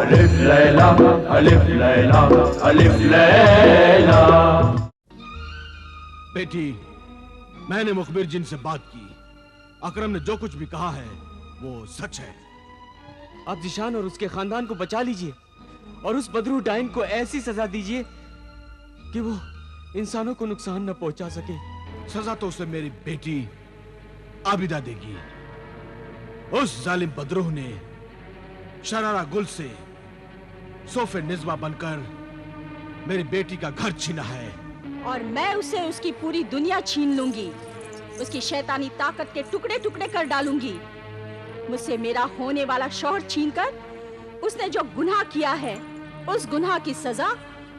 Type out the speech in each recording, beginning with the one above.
अलिफ लैला अलिफ लैला अलिफ लैला। बेटी, मैंने मुखबिर जिन से बात की। अकरम ने जो कुछ भी कहा है वो सच है। आप जिशान और उसके खानदान को बचा लीजिए और उस बदरू डाइन को ऐसी सजा दीजिए कि वो इंसानों को नुकसान न पहुंचा सके। सजा तो उसे मेरी बेटी आबिदा देगी। उस जालिम बदरूह ने शरारा गुल से सोफे निज़्मा बनकर मेरी बेटी का घर छीना है और मैं उसे उसकी पूरी दुनिया छीन लूंगी। उसकी शैतानी ताकत के टुकड़े टुकड़े कर डालूंगी। मुझसे मेरा होने वाला शौहर छीनकर उसने जो गुनाह किया है, उस गुनाह की सजा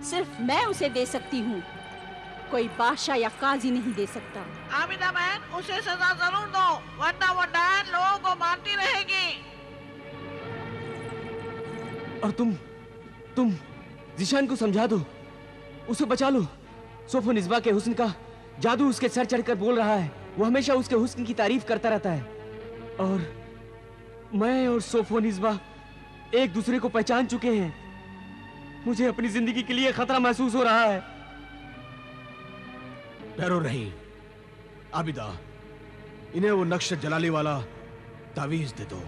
सिर्फ मैं उसे दे सकती हूँ। कोई बादशाह या काजी नहीं दे सकता। आमिना बहन, उसे सजा जरूर दो, वरना वो डायन लोगों को मारती रहेगी। और तुम जिशान को समझा दो, उसे बचा लो। सोफो निज़्बा के हुस्न का जादू उसके सर चढ़कर बोल रहा है। वो हमेशा उसके हुस्न की तारीफ करता रहता है और मैं और सोफो निज़्बा एक दूसरे को पहचान चुके हैं। मुझे अपनी जिंदगी के लिए खतरा महसूस हो रहा है। पैरो नहीं आबिदा, इन्हें वो नक्श जलाली वाला तावीज दे दो।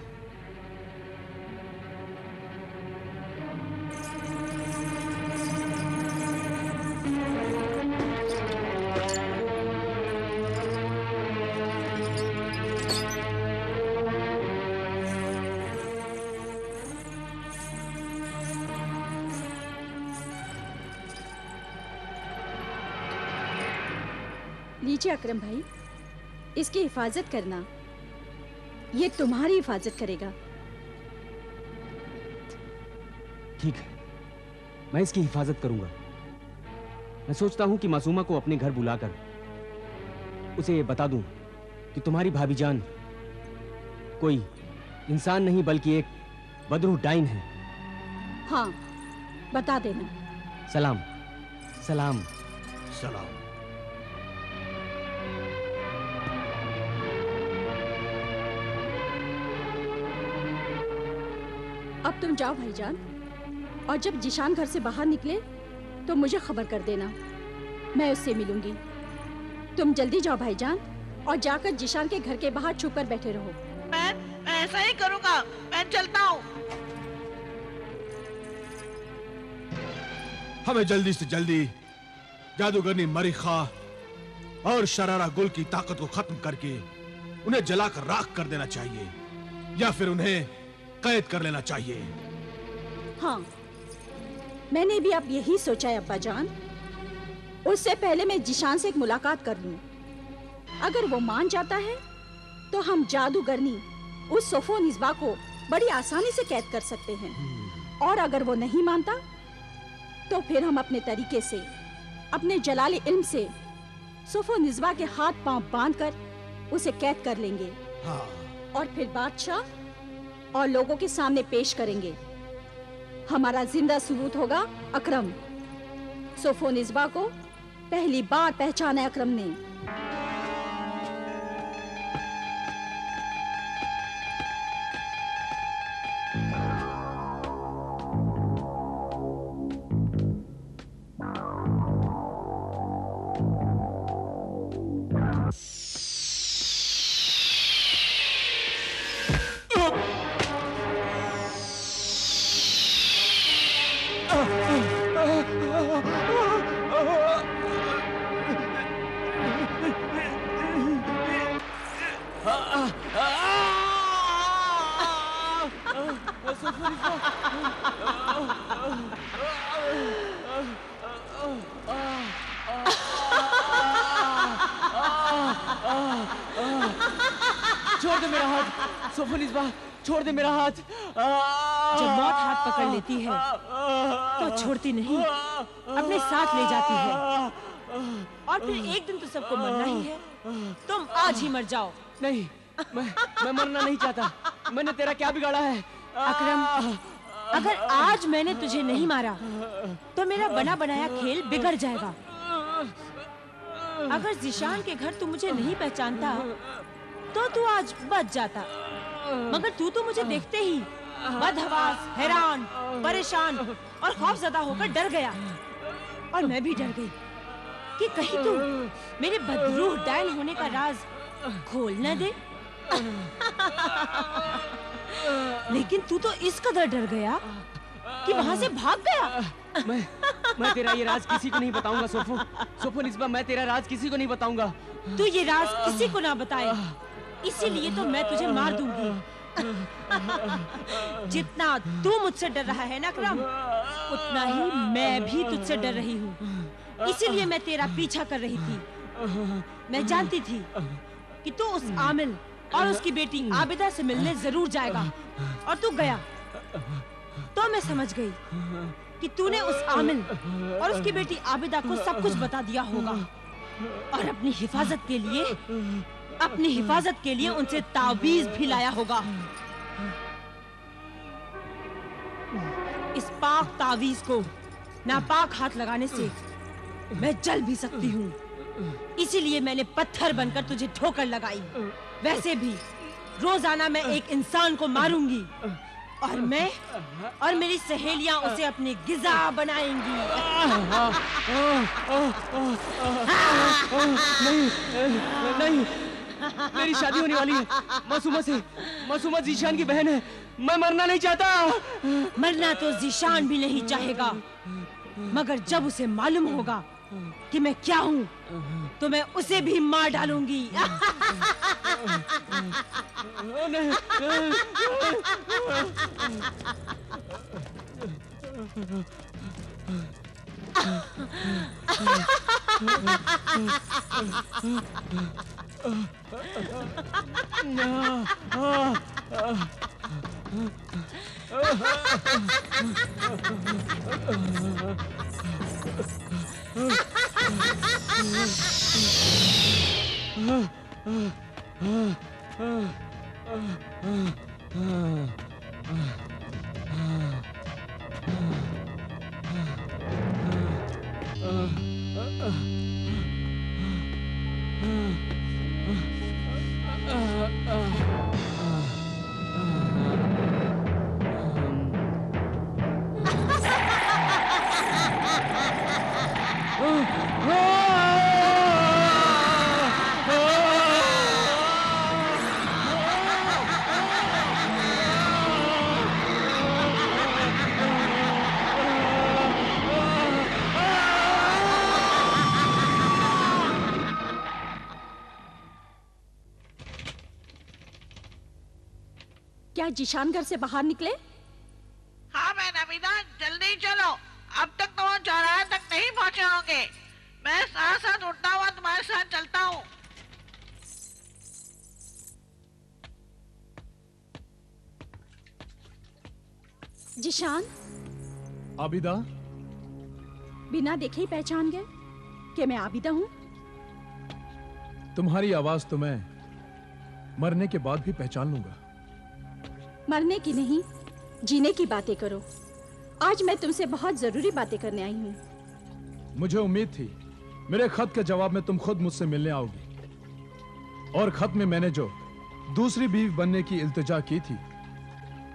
लीजिए अकरम भाई, इसकी हिफाजत करना। ये तुम्हारी हिफाजत करेगा। ठीक है, मैं इसकी हिफाजत करूंगा। मैं सोचता हूं कि मासूमा को अपने घर बुलाकर उसे ये बता दूं कि तुम्हारी भाभी जान कोई इंसान नहीं बल्कि एक बदरू डाइन है। हाँ, बता देना। सलाम सलाम सलाम। अब तुम जाओ भाईजान, और जब जिशान घर से बाहर निकले तो मुझे खबर कर देना। मैं उससे मिलूंगी। तुम जल्दी जाओ भाईजान और जाकर जिशान के घर के बाहर छुप कर बैठे रहो। मैं ऐसा ही करूँगा। मैं चलता हूँ। हमें जल्दी से जल्दी जादूगरनी मरिखा और शरारा गुल की ताकत को खत्म करके उन्हें जलाकर राख कर देना चाहिए या फिर उन्हें कैद कर लेना चाहिए। हाँ, मैंने भी अब यही सोचा है अब्बा जान। उससे पहले मैं जिशान से एक मुलाकात कर लूं। अगर वो मान जाता है तो हम जादूगरनी उस सोफो निज़्बा को बड़ी आसानी से कैद कर सकते हैं। और अगर वो नहीं मानता तो फिर हम अपने तरीके से, अपने जलाली इल्म से सोफो निज़्बा के हाथ पांव बांधकर उसे कैद कर लेंगे। हाँ। और फिर बादशाह और लोगों के सामने पेश करेंगे। हमारा जिंदा सबूत होगा अकरम। सोफो निज़्बा को पहली बार पहचाना है अकरम ने। छोड़ दे मेरा हाथ सोफो निज़्बा, छोड़ दे मेरा हाथ। जब मौत हाथ पकड़ लेती है तो छोड़ती नहीं, अपने साथ ले जाती है। और फिर एक दिन तो सबको मरना ही है। तुम आज ही मर जाओ। नहीं, मैं मरना नहीं चाहता। मैंने तेरा क्या बिगाड़ा है? अकरम, अगर आज मैंने तुझे नहीं मारा तो मेरा बना बनाया खेल बिगड़ जाएगा। अगर जिशान के घर तू मुझे नहीं पहचानता तो तू आज बच जाता, मगर तू तो मुझे देखते ही बदहवास, हैरान, परेशान और खौफजदा होकर डर गया। और मैं भी डर गई कि कहीं तू मेरे बदरूह डायन होने का राज खोल न दे। लेकिन तू तो इस कदर डर गया कि वहाँ से भाग गया। मैं तेरा ये राज किसी को नहीं बताऊंगा सोफो। सोफो निस्बा, मैं तेरा राज किसी को नहीं बताऊंगा। तू ये राज किसी को ना बताए, इसीलिए तो मैं तुझे मार दूंगी। जितना तू मुझसे डर रहा है ना अकरम, उतना ही मैं भी तुझसे डर रही हूँ। इसीलिए मैं तेरा पीछा कर रही थी। मैं जानती थी कि तू उस आमिल और उसकी बेटी आबिदा से मिलने जरूर जाएगा, और तू गया। तो मैं समझ गई कि तूने उस आमिल और उसकी बेटी आबिदा को सब कुछ बता दिया होगा, और अपनी हिफाजत के लिए उनसे तावीज भी लाया होगा। इस पाक तावीज को नापाक हाथ लगाने से मैं जल भी सकती हूँ, इसीलिए मैंने पत्थर बनकर तुझे ठोकर लगाई। वैसे भी रोजाना मैं एक इंसान को मारूंगी, और मैं और मेरी सहेलियां उसे अपनी गिजा बनाएंगी। नहीं, मेरी शादी होने वाली है मासूमा से। मासूमा जीशान की बहन है। मैं मरना नहीं चाहता। मरना तो जीशान भी नहीं चाहेगा, मगर जब उसे मालूम होगा कि मैं क्या हूँ, तो मैं उसे भी मार डालूंगी। क्या जिशान घर से बाहर निकले? हाँ मैं नबीदा, जल्दी चलो। अब तक तो वो चौराहे तक नहीं पहुँचे होंगे। मैं साथ साथ उठता हुआ तुम्हारे साथ चलता हूँ। जिशान, आबिदा, बिना देखे ही पहचान गए कि मैं आबिदा हूँ? तुम्हारी आवाज तो मैं मरने के बाद भी पहचान लूंगा। मरने की नहीं, जीने की बातें करो। आज मैं तुमसे बहुत जरूरी बातें करने आई हूँ। मुझे उम्मीद थी मेरे खत के जवाब में तुम खुद मुझसे मिलने आओगी, और खत में मैंने जो दूसरी बीवी बनने की इल्तिजा की थी,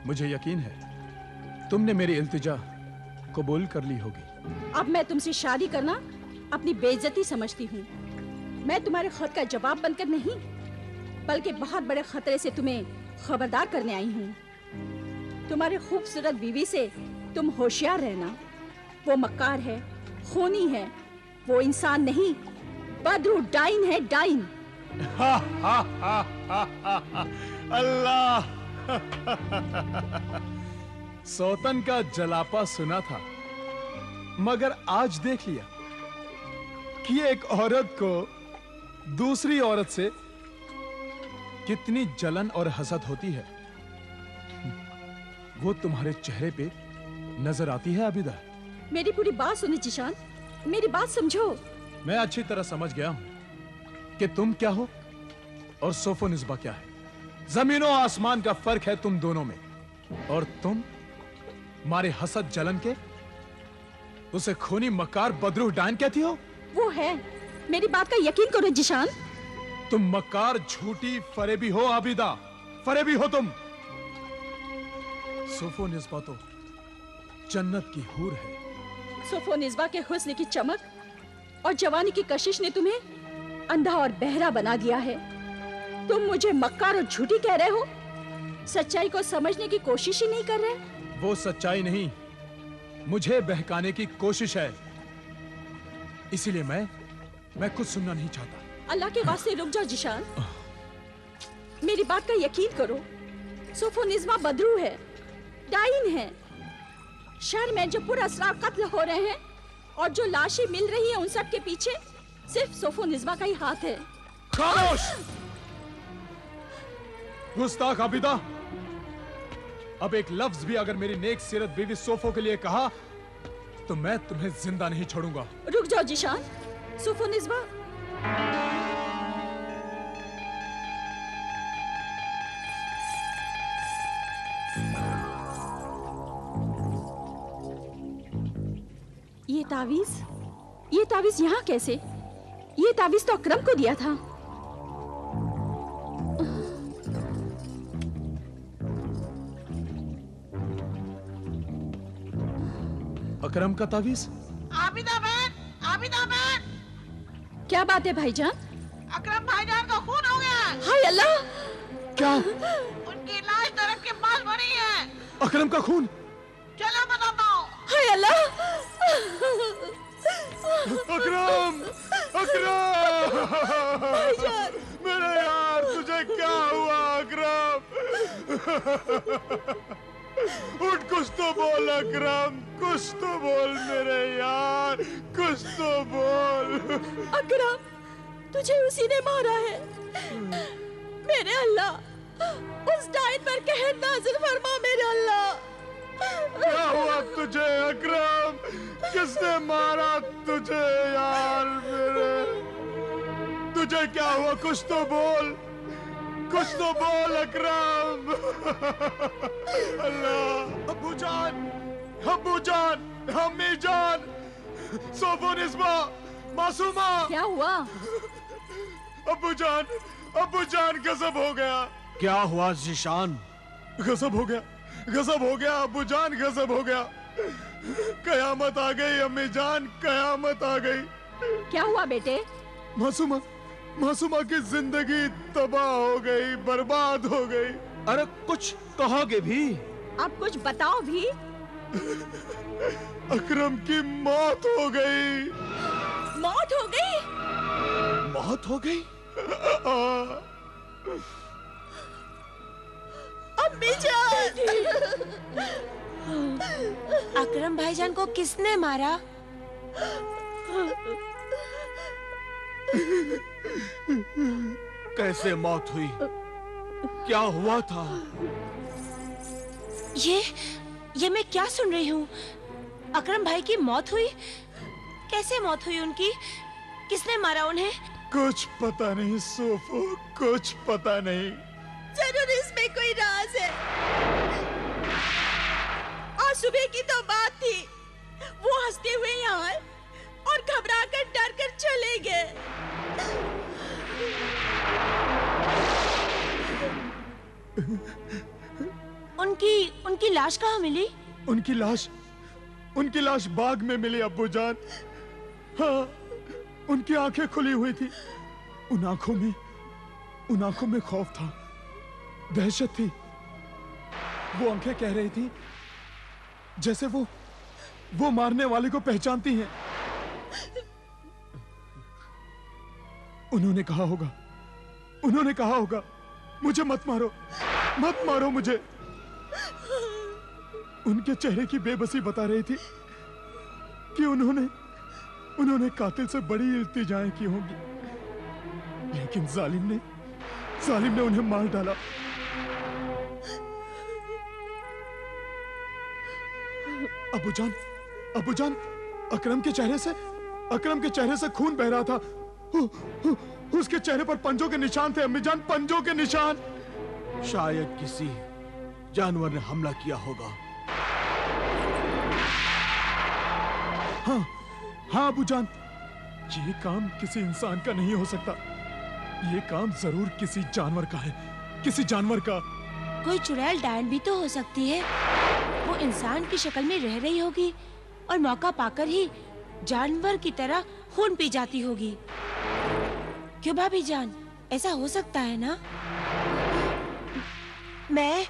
मुझे यकीन है तुमने मेरी इल्तिजा कबूल कर ली होगी। अब मैं तुमसे शादी करना अपनी बेइज्जती समझती हूँ। मैं तुम्हारे खत का जवाब बनकर नहीं, बल्कि बहुत बड़े खतरे से तुम्हें खबरदार करने आई हूँ। तुम्हारी खूबसूरत बीवी से तुम होशियार रहना। वो मक्कार है, खूनी है, वो इंसान नहीं, बदरू डाइन है, डाइन। अल्लाह, सौतन का जलापा सुना था, मगर आज देख लिया कि एक औरत को दूसरी औरत से कितनी जलन और हसद होती है। वो तुम्हारे चेहरे पे नजर आती है आबिदा। मेरी पूरी बात सुनो जिशान, मेरी बात समझो। मैं अच्छी तरह समझ गया हूं कि तुम क्या हो और सोफो निस्बा क्या है। जमीनों आसमान का फर्क है तुम दोनों में, और तुम मारे हसद जलन के उसे खूनी मकार बदरूह डायन कहती हो। वो है, मेरी बात का यकीन करो जिशान। तुम मकार, झूठी, फरेबी हो आबिदा, फरेबी हो तुम। सोफो निस्बा तो जन्नत की हूर है। सोफो निस्बा के हुस्न की चमक और जवानी की कशिश ने तुम्हें अंधा और बहरा बना दिया है। तुम मुझे मक्कार और झूठी कह रहे हो, सच्चाई को समझने की कोशिश ही नहीं कर रहे। वो सच्चाई नहीं, मुझे बहकाने की कोशिश है, इसीलिए मैं कुछ सुनना नहीं चाहता। अल्लाह के वास्ते रुक जाओ जिशान, मेरी बात का यकीन करो। सोफो निस्बा बदरू है, डाइन है। शहर में जो पुरअसरार कत्ल हो रहे हैं और जो लाशें मिल रही हैं, उन सब के पीछे सिर्फ सोफो निस्बा का ही हाथ है। खामोश! गुस्ताख आबिदा, अब एक लफ्ज भी अगर मेरी नेक सीरत बीवी सोफो के लिए कहा तो मैं तुम्हें जिंदा नहीं छोड़ूंगा। रुक जाओ जिशान, सोफो निस्बा। ये तावीज यहाँ कैसे? ये तावीज तो अकरम को दिया था। अकरम का तावीज? आबिदा बहन, आबिदा बहन, क्या बात है भाईजान? अकरम भाईजान का खून हो गया। हाय अल्लाह! क्या? उनकी लाश नरक के पास पड़ी है। अकरम का खून? चलो बताता हूँ। हाय अल्लाह! अकरम! अकरम! मेरे यार, तुझे क्या हुआ अकरम? उठ, कुछ तो बोल अकरम, कुछ तो बोल मेरे यार, कुछ तो बोल। अकरम, तुझे उसी ने मारा है। मेरे अल्लाह, उस डाइन पर कहर नाज़िल फरमा मेरे अल्लाह। क्या हुआ तुझे अकरम? किसने मारा तुझे यार मेरे? तुझे क्या हुआ? कुछ तो बोल, कुछ तो बोल अकरम। अल्लाह! अब्बू जान, अब्बू जान, अम्मी जान, सोफो निस्बा, मासूमा। क्या हुआ? अब्बू जान गजब हो गया। क्या हुआ जिशान? गजब हो गया, गजब हो गया अब्बू जान, गजब हो गया। कयामत आ गई अम्मी जान, कयामत आ गई। क्या हुआ बेटे? मासूमा की जिंदगी तबाह हो गई, बर्बाद हो गई। अरे कुछ कहोगे भी? आप कुछ बताओ भी। अकरम की मौत हो गई। मौत हो गई? मौत हो गई? अम्मी जान! अकरम भाईजान को किसने मारा? कैसे मौत हुई? क्या हुआ था? ये मैं क्या सुन रही हूँ? अकरम भाई की मौत हुई? कैसे मौत हुई उनकी? किसने मारा उन्हें? कुछ पता नहीं सोफो, कुछ पता नहीं। जरूर इसमें कोई राज है। आज सुबह की तो बात थी, वो हंसते हुए यहाँ आए और घबरा कर डर कर चले गए। उनकी लाश कहाँ मिली? उनकी लाश बाग में मिली अब्बू जान। हाँ, उनकी आंखें खुली हुई थी। उन आंखों में खौफ था, दहशत थी। वो आंखें कह रही थी जैसे वो मारने वाले को पहचानती हैं। उन्होंने कहा होगा मुझे मत मारो मुझे। उनके चेहरे की बेबसी बता रही थी कि उन्होंने कातिल से बड़ी इल्तिजाएं की होंगी, लेकिन जालिम ने उन्हें मार डाला। अब्बू जान, अकरम के चेहरे से खून बह रहा था। उसके चेहरे पर पंजों के निशान थे अम्मी जान, पंजों के निशान। शायद किसी जानवर ने हमला किया होगा। हाँ अब्बू जान, ये काम किसी इंसान का नहीं हो सकता। ये काम जरूर किसी जानवर का है, किसी जानवर का। कोई चुड़ैल डायन भी तो हो सकती है। इंसान की शक्ल में रह रही होगी और मौका पाकर ही जानवर की तरह खून पी जाती होगी। क्यों भाभी जान, ऐसा हो सकता है ना? मैं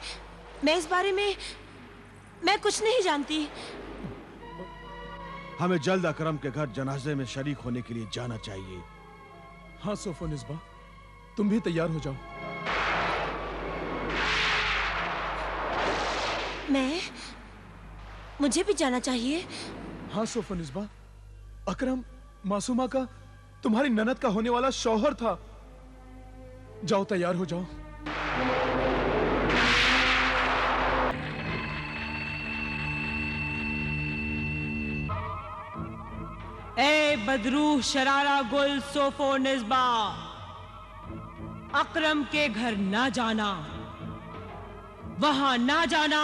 इस बारे में मैं कुछ नहीं जानती। हमें जल्द अकरम के घर जनाजे में शरीक होने के लिए जाना चाहिए। हाँ सोफो निस्बा, तुम भी तैयार हो जाओ। मुझे भी जाना चाहिए। हाँ सोफो निस्बा, अकरम मासूमा का तुम्हारी ननद का होने वाला शौहर था। जाओ तैयार हो जाओ। ए बदरूह शरारा गुल सोफो निस्बा, अकरम के घर ना जाना, वहां ना जाना।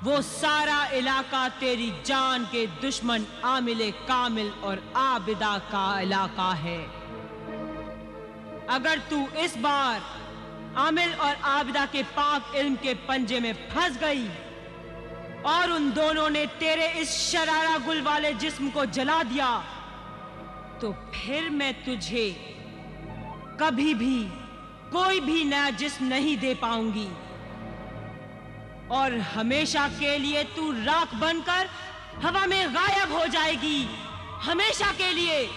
वो सारा इलाका तेरी जान के दुश्मन आमिले कामिल और आबिदा का इलाका है। अगर तू इस बार आमिल और आबिदा के पाक इल्म के पंजे में फंस गई और उन दोनों ने तेरे इस शरारा गुल वाले जिस्म को जला दिया, तो फिर मैं तुझे कभी भी कोई भी नया जिस्म नहीं दे पाऊंगी और हमेशा के लिए तू राख बनकर हवा में गायब हो जाएगी, हमेशा के लिए।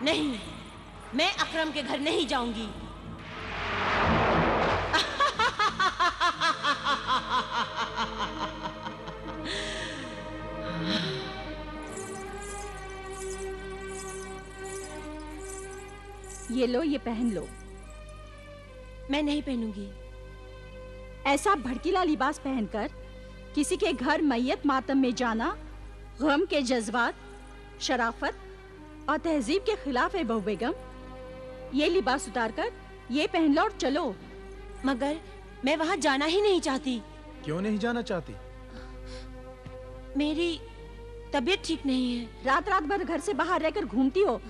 नहीं, मैं अकरम के घर नहीं जाऊंगी। ये लो, ये पहन लो। मैं नहीं पहनूंगी। ऐसा भड़कीला लिबास पहनकर किसी के घर मैयत मातम में जाना गम के जज्बात, शराफत और तहजीब के खिलाफ है बहू बेगम। ये लिबास उतारकर ये पहन लो और चलो। मगर मैं वहां जाना ही नहीं चाहती। क्यों नहीं जाना चाहती? मेरी तबीयत ठीक नहीं है। रात रात भर घर से बाहर रहकर घूमती हो,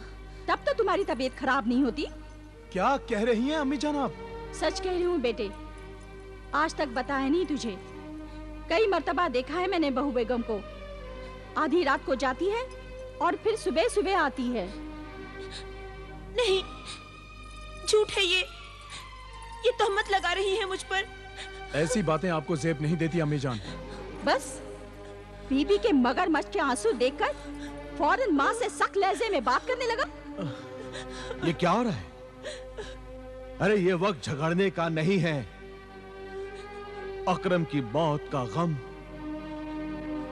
तब तो तुम्हारी तबीयत खराब नहीं होती। क्या कह रही हैं अम्मी जान आप? सच कह रही हूँ बेटे, आज तक बताया नहीं तुझे। कई मर्तबा देखा है मैंने बहू बेगम को, आधी रात को जाती है और फिर सुबह सुबह आती है। नहीं, झूठ है ये तहमत लगा रही है मुझ पर। ऐसी बातें आपको जेब नहीं देती अम्मी जान। बस बीबी के मगरमच्छ के आंसू देखकर फौरन माँ से सख्त लहजे में बात करने लगा। ये क्या हो रहा है? अरे ये वक्त झगड़ने का नहीं है। अकरम की मौत का गम,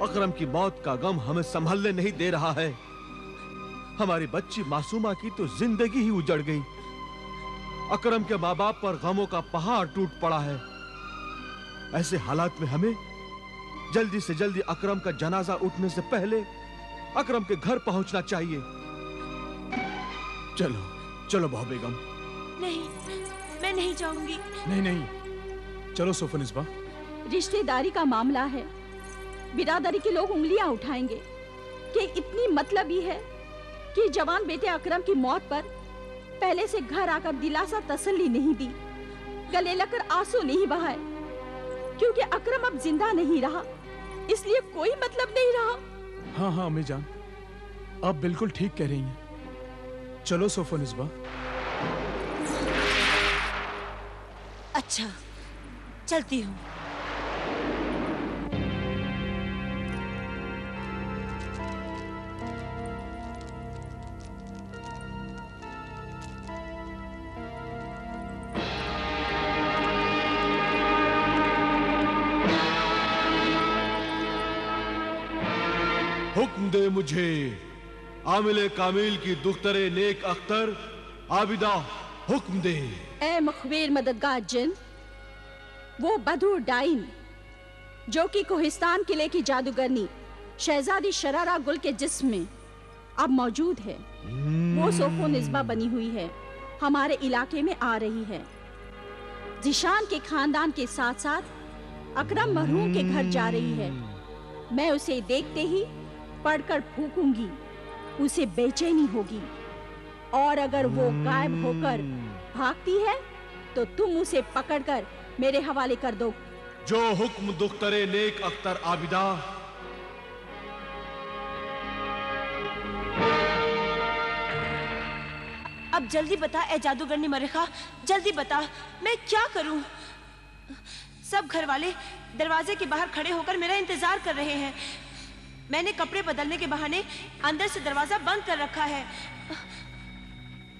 अकरम की मौत का गम हमें संभलने नहीं दे रहा है। हमारी बच्ची मासूमा की तो जिंदगी ही उजड़ गई। अकरम के माँ बाप पर गमों का पहाड़ टूट पड़ा है। ऐसे हालात में हमें जल्दी से जल्दी अकरम का जनाजा उठने से पहले अकरम के घर पहुंचना चाहिए। चलो चलो बहू बेगम। नहीं, मैं नहीं जाऊंगी। नहीं, चलो सोफो निस्बा। रिश्तेदारी का मामला है, बिरादरी के लोग उंगलियां उठाएंगे कि इतनी मतलबी है कि जवान बेटे अकरम की मौत पर पहले से घर आकर दिलासा तसल्ली नहीं दी, गले लगकर आंसू नहीं बहाए, क्योंकि अकरम अब जिंदा नहीं रहा, इसलिए कोई मतलब नहीं रहा। हाँ हाँ अम्मी जान, आप बिल्कुल ठीक कह रही हैं। चलो सोफो निस्बा। अच्छा, चलती हूँ। हुक्म दे मुझे, आमिले कामिल की दुख्तरे नेक अख्तर आबिदा, हुक्म दे। ए मुखबिर मददगार जिन, वो बदूर डाइन जो कि कोहिस्तान किले की जादूगरनी शहजादी शरारा गुल के जिस्म में अब मौजूद है, वो सोफो निस्बा बनी हुई है, हमारे इलाके में आ रही है। जिशान के खानदान के साथ साथ अकरम मरहूम के घर जा रही है। मैं उसे देखते ही पढ़कर फूकूंगी, उसे बेचैनी होगी, और अगर वो गायब होकर भागती है तो तुम उसे पकड़कर मेरे हवाले कर दो। जो हुक्म दुख्तरे नेक अख्तर आबिदा। अब जल्दी बता ए जादूगरनी मरेखा, जल्दी बता, मैं क्या करूं? सब घर वाले दरवाजे के बाहर खड़े होकर मेरा इंतजार कर रहे हैं। मैंने कपड़े बदलने के बहाने अंदर से दरवाजा बंद कर रखा है।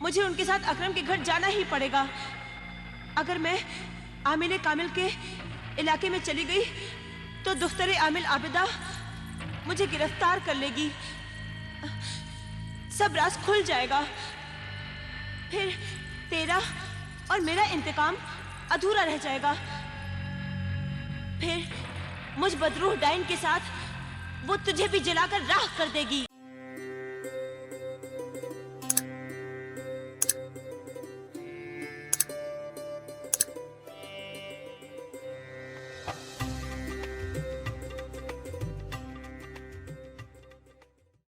मुझे उनके साथ अकरम के घर जाना ही पड़ेगा। अगर मैं आमिल कामिल के इलाके में चली गई तो दुख्तरे आमिल आबिदा मुझे गिरफ्तार कर लेगी। सब राज खुल जाएगा। फिर तेरा और मेरा इंतकाम अधूरा रह जाएगा। फिर मुझ बदरूह डाइन के साथ वो तुझे भी जलाकर राख कर देगी।